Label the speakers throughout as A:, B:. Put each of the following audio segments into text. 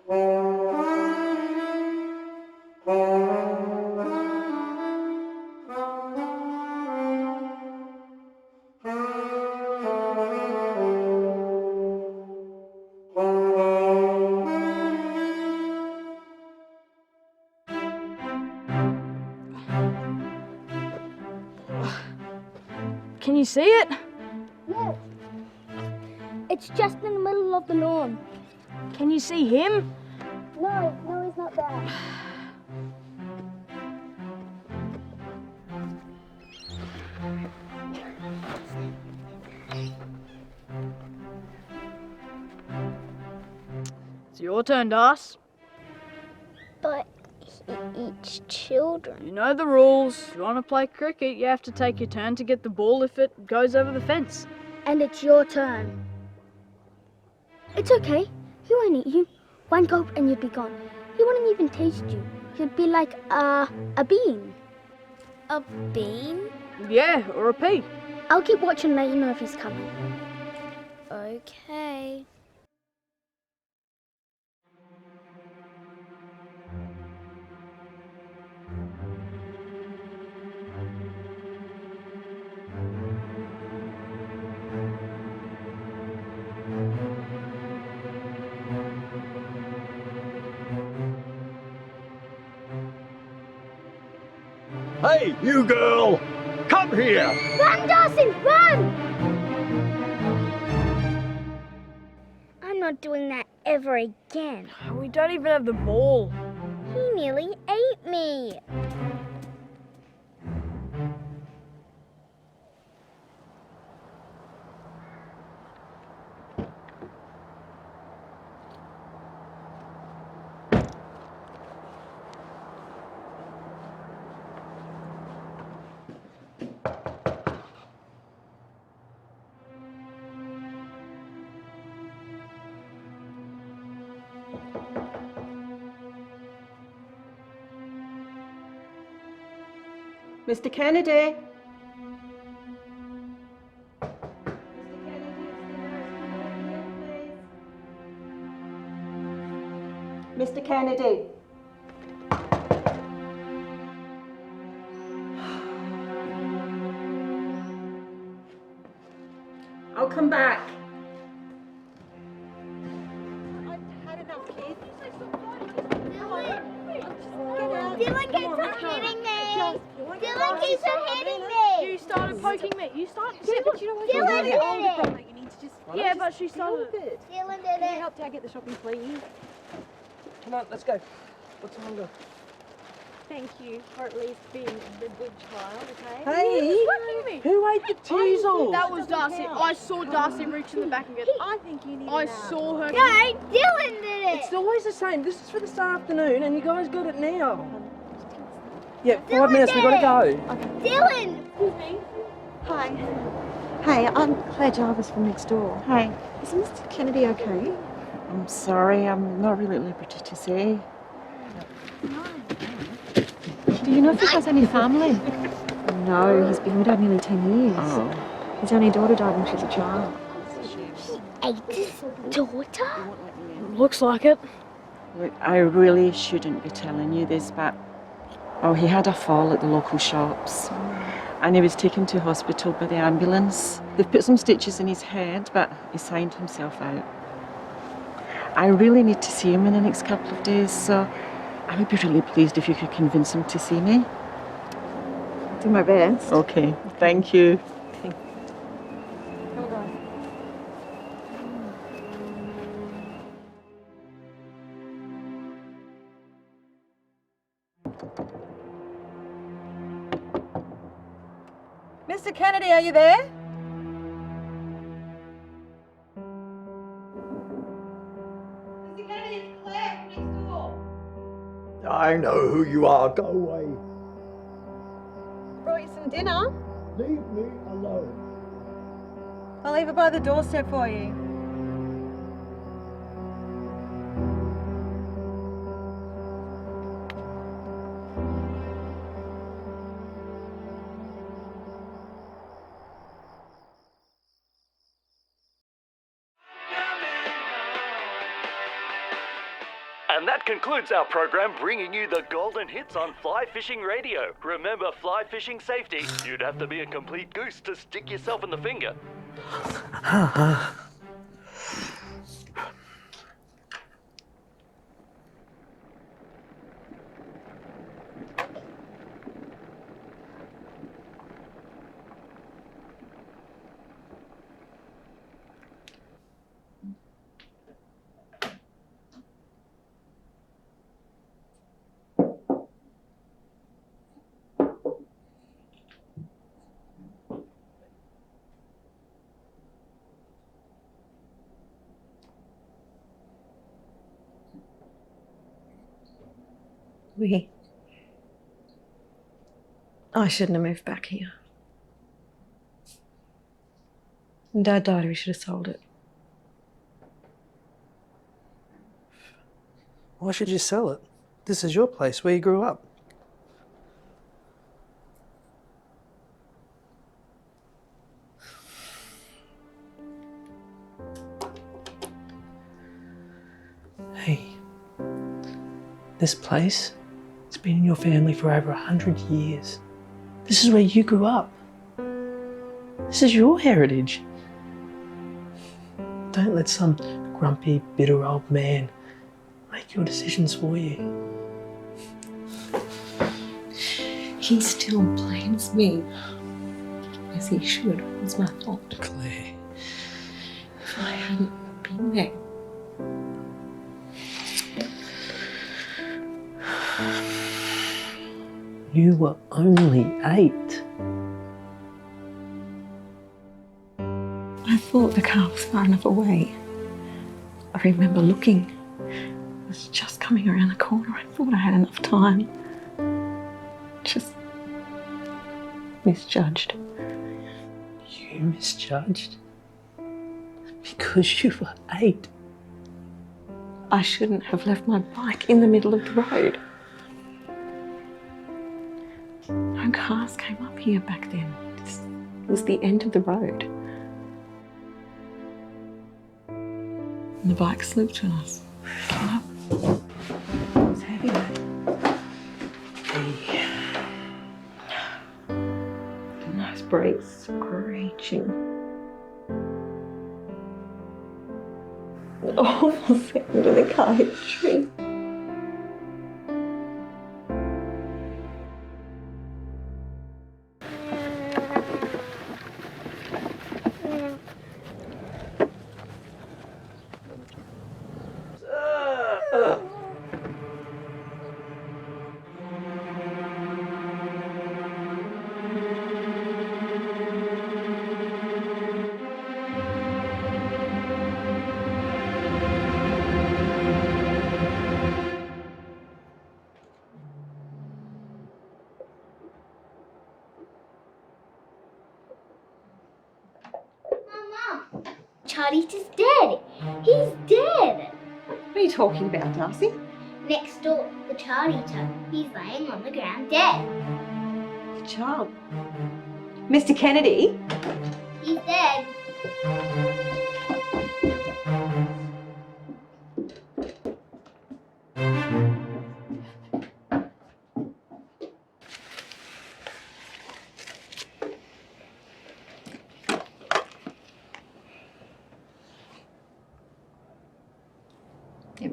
A: Can you see it?
B: Yes. It's just in the middle of the lawn.
A: Can you see him?
B: No, he's not there.
A: It's your turn, Darcy.
B: But he eats children.
A: You know the rules. If you want to play cricket, you have to take your turn to get the ball if it goes over the fence.
B: And it's your turn. It's okay. He won't eat you. One gulp and you'd be gone. He wouldn't even taste you. You'd be like a bean. A bean?
A: Yeah, or a pea.
B: I'll keep watching and let you know if he's coming.
C: Okay.
D: Hey, you girl! Come here!
B: Run, Darcy, run! I'm not doing that ever again.
A: We don't even have the ball.
B: He nearly ate me.
E: Mr. Kennedy. Mr. Kennedy. I'll come back.
F: I've had enough, kids.
B: Dylan keeps on hitting me. Dylan keeps on hitting me.
A: You started poking me. You started.
F: Yeah, but you know what?
B: Dylan
F: You're
B: did
F: the older
B: it.
F: brother. You need to just
A: Yeah, but she started.
F: help it.
B: Dylan did
F: Can you
B: it.
F: help Dad get the shopping, please?
G: Come on, let's go. What's longer?
F: Thank you for at least being the good child, okay?
G: Hey!
A: Whacking me.
G: Who ate the teasel?
A: That was Darcy. I saw Darcy reach in the back and get.
F: I think you need
A: I
F: an hour.
A: saw her.
B: No, Dylan did it.
G: It's always the same. This is for this afternoon, and you guys got it now. Yeah, 5 minutes. We gotta go.
B: Dylan.
F: Hi. Hey, I'm Claire Jarvis from next door.
H: Hi.
F: Is Mr. Kennedy okay?
H: I'm sorry, I'm not really at liberty to say.
F: Do you know if he has any family? No, he's been widowed nearly 10 years.
H: Oh.
F: His only daughter died when she was a child.
B: Ate his daughter?
A: Looks like it.
H: Look, I really shouldn't be telling you this, but he had a fall at the local shops. And he was taken to hospital by the ambulance. They've put some stitches in his head, but he signed himself out. I really need to see him in the next couple of days, so I would be really pleased if you could convince him to see me.
F: I'll do my best.
H: Okay, thank you.
F: Hold on.
E: Mr. Kennedy, are you there? Mr. Kennedy, it's Claire from next door.
D: I know who you are. Go away.
E: Brought you some dinner.
D: Leave me alone.
E: I'll leave it by the doorstep for you.
C: And that concludes our program, bringing you the golden hits on fly fishing radio. Remember, fly fishing safety, you'd have to be a complete goose to stick yourself in the finger.
F: I shouldn't have moved back here. When Dad died, we should have sold it.
G: Why should you sell it? This is your place, where you grew up. Hey, this place, it's been in your family for over 100 years. This is where you grew up. This is your heritage. Don't let some grumpy, bitter old man make your decisions for you.
F: He still blames me. As he should. It was my fault.
G: Claire.
F: If I hadn't been there.
G: You were only 8.
F: I thought the car was far enough away. I remember looking. It was just coming around the corner. I thought I had enough time. Just misjudged.
G: You misjudged? Because you were 8.
F: I shouldn't have left my bike in the middle of the road. No cars came up here back then. This was the end of the road. And the bike slipped on us. Came up. It was heavy though. And those brakes screeching. The awful sound when the car hit the tree.
B: Childeater's dead. He's dead.
F: What are you talking about, Darcy?
B: Next door, the Childeater. He's laying on the ground dead.
F: The child. Mr. Kennedy?
B: He's dead.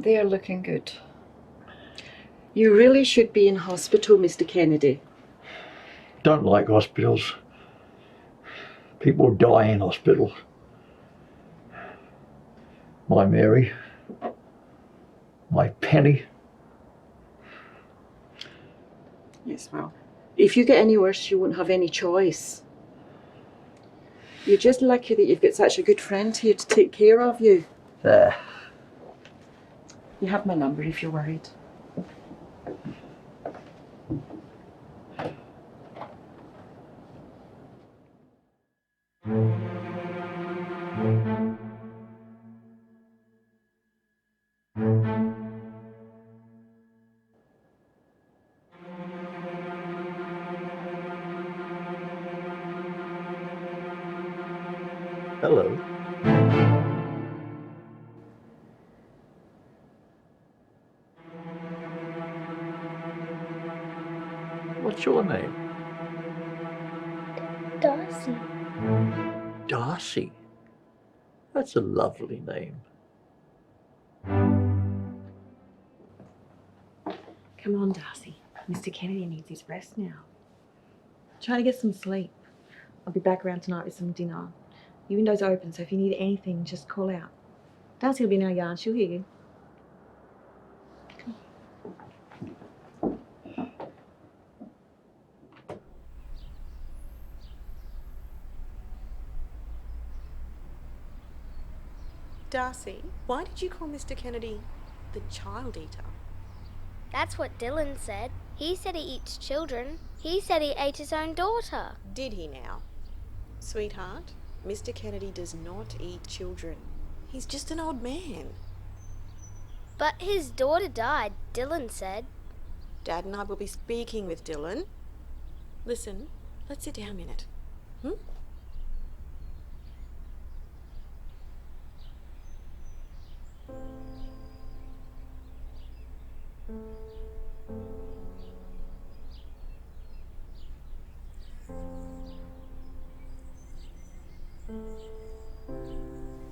H: They're looking good. You really should be in hospital, Mr. Kennedy.
D: Don't like hospitals. People die in hospitals. My Mary, my Penny.
H: Yes, well, if you get any worse, you won't have any choice. You're just lucky that you've got such a good friend here to take care of you.
D: There.
H: You have my number if you're worried.
D: Hello. What's your name?
B: Darcy.
D: Darcy. That's a lovely name.
F: Come on, Darcy. Mr. Kennedy needs his rest now. Try to get some sleep. I'll be back around tonight with some dinner. Your window's open, so if you need anything, just call out. Darcy will be in our yard. She'll hear you.
I: Darcy, why did you call Mr. Kennedy the Childeater?
B: That's what Dylan said. He said he eats children. He said he ate his own daughter.
I: Did he now? Sweetheart, Mr. Kennedy does not eat children. He's just an old man.
B: But his daughter died, Dylan said.
I: Dad and I will be speaking with Dylan. Listen, let's sit down a minute.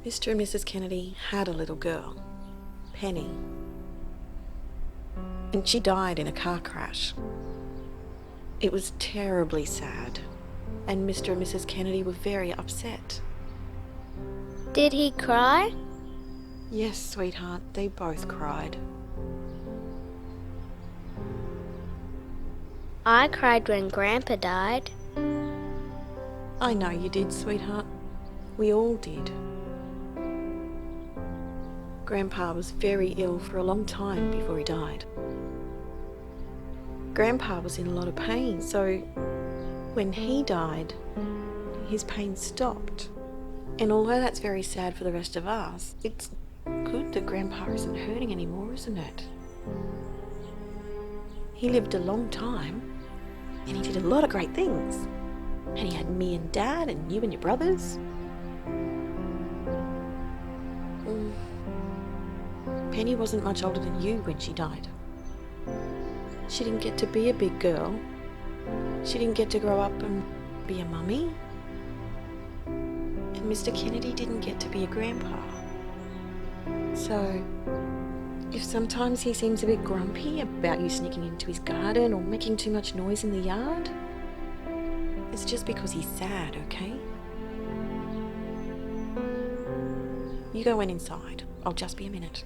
I: Mr. and Mrs. Kennedy had a little girl, Penny, and she died in a car crash. It was terribly sad, and Mr. and Mrs. Kennedy were very upset.
B: Did he cry?
I: Yes, sweetheart, they both cried.
B: I cried when Grandpa died.
I: I know you did, sweetheart. We all did. Grandpa was very ill for a long time before he died. Grandpa was in a lot of pain, so when he died, his pain stopped. And although that's very sad for the rest of us, it's good that Grandpa isn't hurting anymore, isn't it? He lived a long time, and he did a lot of great things. And he had me and Dad and you and your brothers. Penny wasn't much older than you when she died. She didn't get to be a big girl. She didn't get to grow up and be a mummy. And Mr. Kennedy didn't get to be a grandpa. So, if sometimes he seems a bit grumpy about you sneaking into his garden or making too much noise in the yard, it's just because he's sad, okay? You go in inside. I'll just be a minute.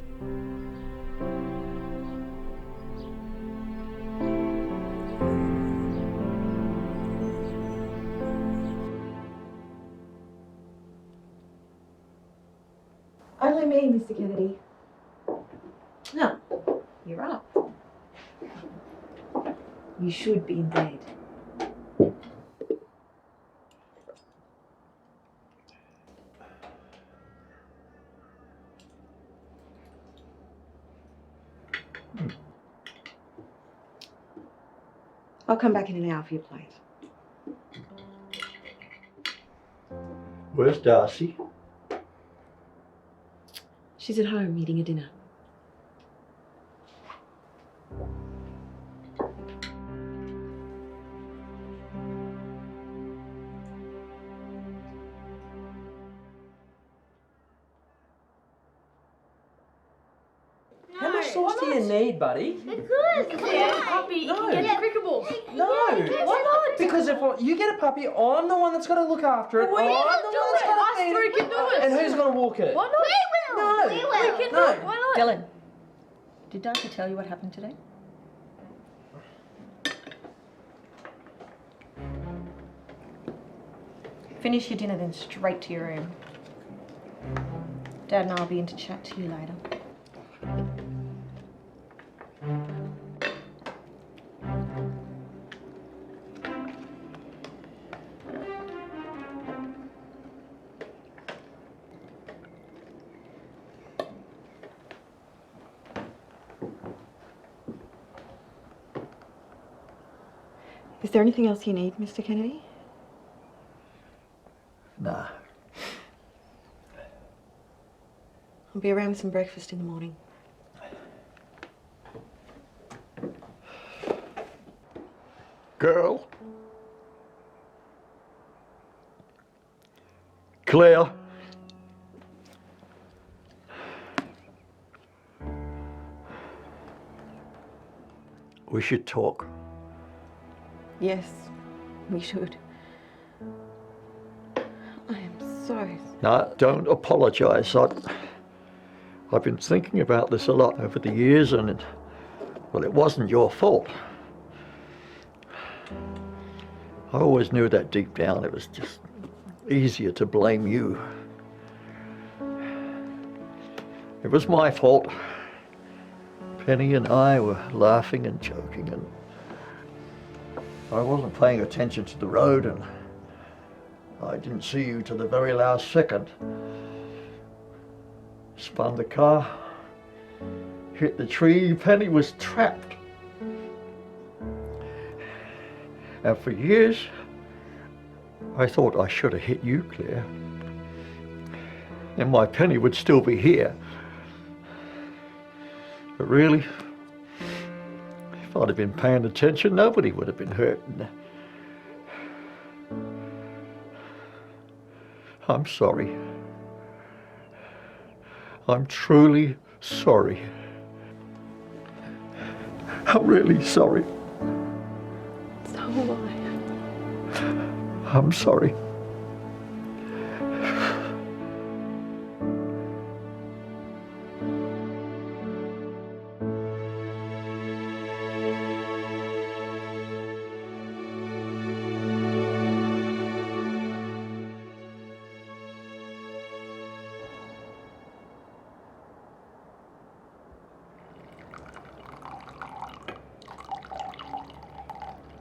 F: Only me, Mr. Kennedy. No, you're up. You should be in bed. I'll come back in an hour for your plate.
D: Where's Darcy?
F: She's at home eating a dinner.
G: How much sauce do you need, buddy?
A: Yeah, puppy, you
G: No.
A: can get the cricket balls.
G: No.
A: Why not?
G: Because if you get a puppy, I'm the one that's got to look after it.
A: Well, you
G: I'm
A: can
G: the
A: do
G: one that's
A: it.
G: got
A: Us
G: to feed
A: three
G: it.
A: can do it.
G: And who's going to walk it?
A: Why not?
G: No.
B: We will.
A: We can
G: No.
A: do it. Why not?
F: Dylan, did Darcy tell you what happened today? Finish your dinner, then straight to your room. Dad and I'll be in to chat to you later. Is there anything else you need, Mr. Kennedy?
D: Nah.
F: I'll be around with some breakfast in the morning.
D: Girl. Claire. We should talk.
H: Yes, we should. I am so...
D: No, don't apologise. I've been thinking about this a lot over the years, and well, it wasn't your fault. I always knew that deep down it was just easier to blame you. It was my fault. Penny and I were laughing and joking, and I wasn't paying attention to the road, and I didn't see you to the very last second. Spun the car, hit the tree. Penny was trapped. And for years, I thought I should have hit you, Claire. And my Penny would still be here. But really, if I'd have been paying attention, nobody would have been hurt. I'm sorry. I'm truly sorry. I'm really sorry.
H: So am I.
D: I'm sorry.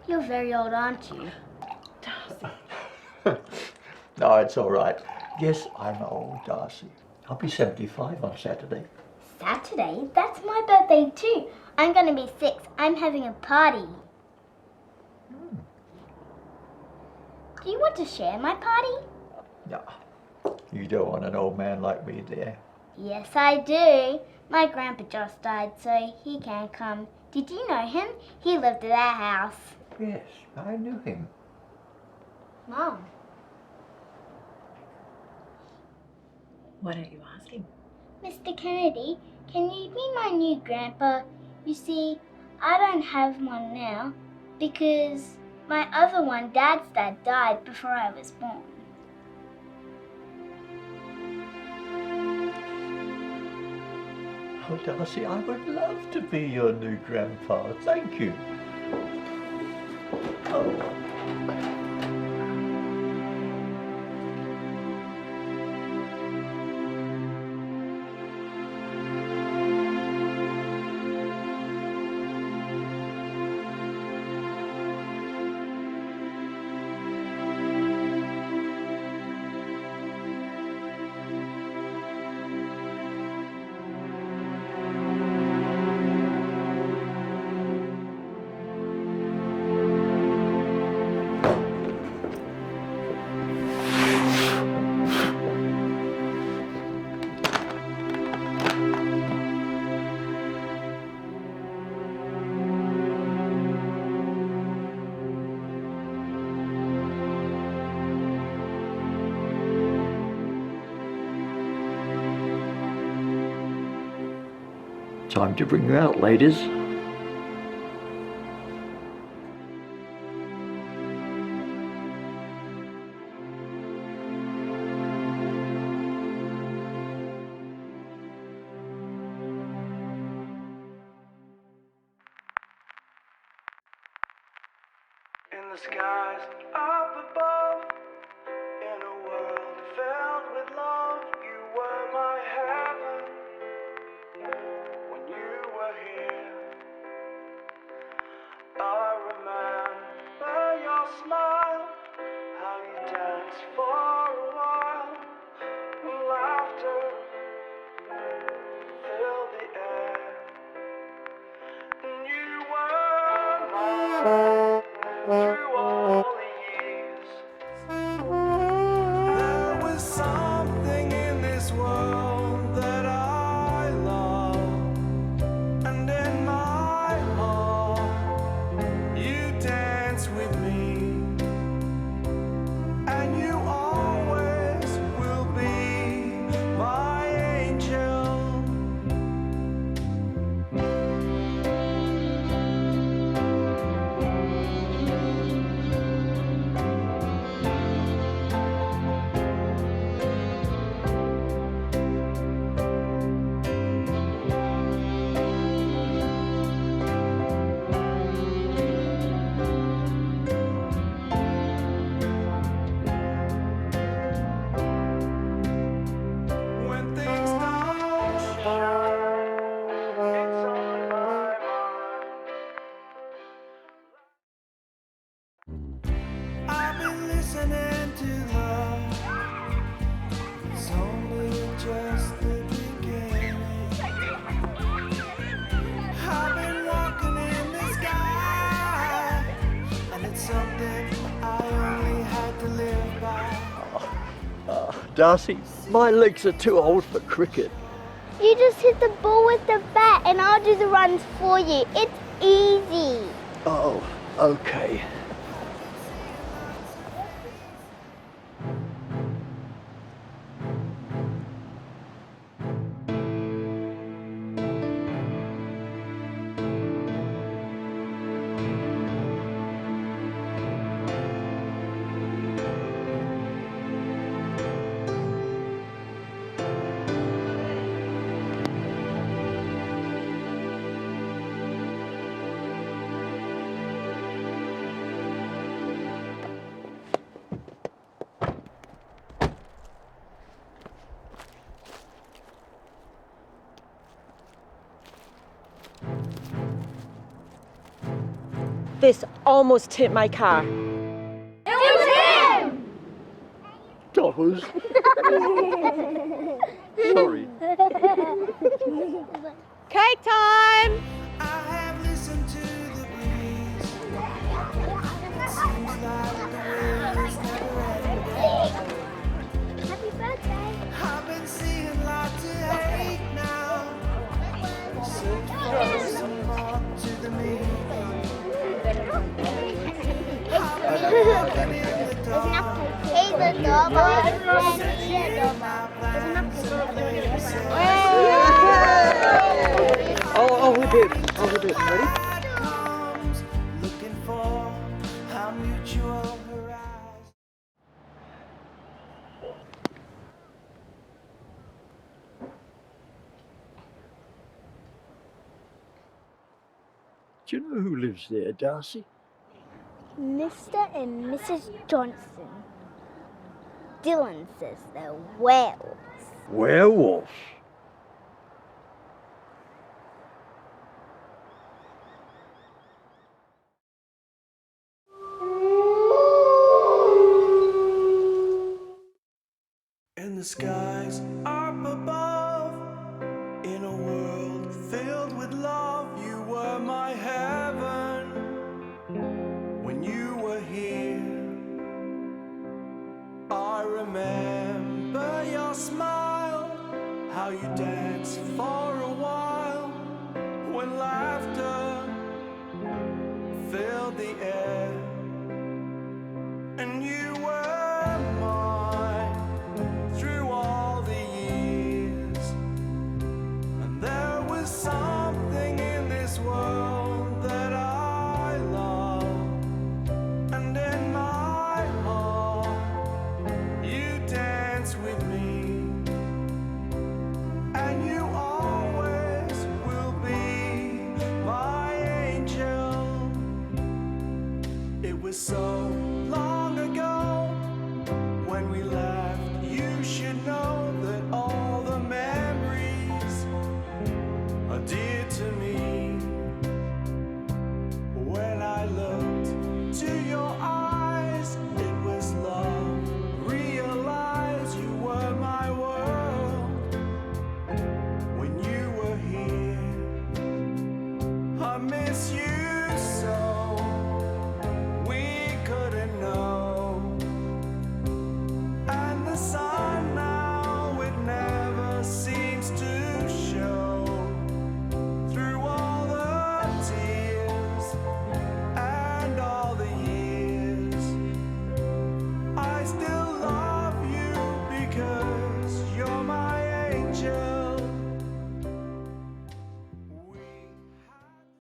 B: You're very old, aren't you?
D: No, it's all right. Yes, I'm old, Darcy. I'll be 75 on Saturday.
B: Saturday? That's my birthday too. I'm gonna be 6. I'm having a party. Do you want to share my party?
D: No, you don't want an old man like me there.
B: Yes, I do. My grandpa just died, so he can't come. Did you know him? He lived at our house.
D: Yes, I knew him.
B: Mom.
F: Why don't you ask him?
B: Mr. Kennedy, can you be my new grandpa? You see, I don't have one now because my other one, Dad's dad, died before I was born.
D: Oh, Darcy, I would love to be your new grandpa. Thank you. Oh. Time to bring you out, ladies.
J: In the skies up above, in a world filled with love, you were my heaven. When you were here, I remember your smile, how you danced for a while, laughter filled the air, and you were mine through all the years.
D: Darcy, my legs are too old for cricket.
B: You just hit the ball with the bat and I'll do the runs for you. It's easy.
D: Oh, okay.
H: This almost hit my car.
B: It was him!
D: Dollars. Sorry.
I: Cake time!
J: I have listened to the breeze. It seems like the world's never ending.
B: Happy birthday.
J: I've been seeing lots of hate now. Search for some more to the meaning.
B: Hey, the doorbell.
H: Oh, we did. Ready?
J: Looking for our mutual horizon.
D: Do you know who lives there, Darcy?
B: Mr. and Mrs. Johnson. Dylan says they're werewolves.
D: Werewolves?
J: In the skies up above, in a world filled with love, you were my heaven. When you were here, I remember your smile, how you danced for a while, when laughter filled the air, and you were mine through all the years. And there was something in this world that I love, and in my heart you dance with me, and you always will be my angel. It was so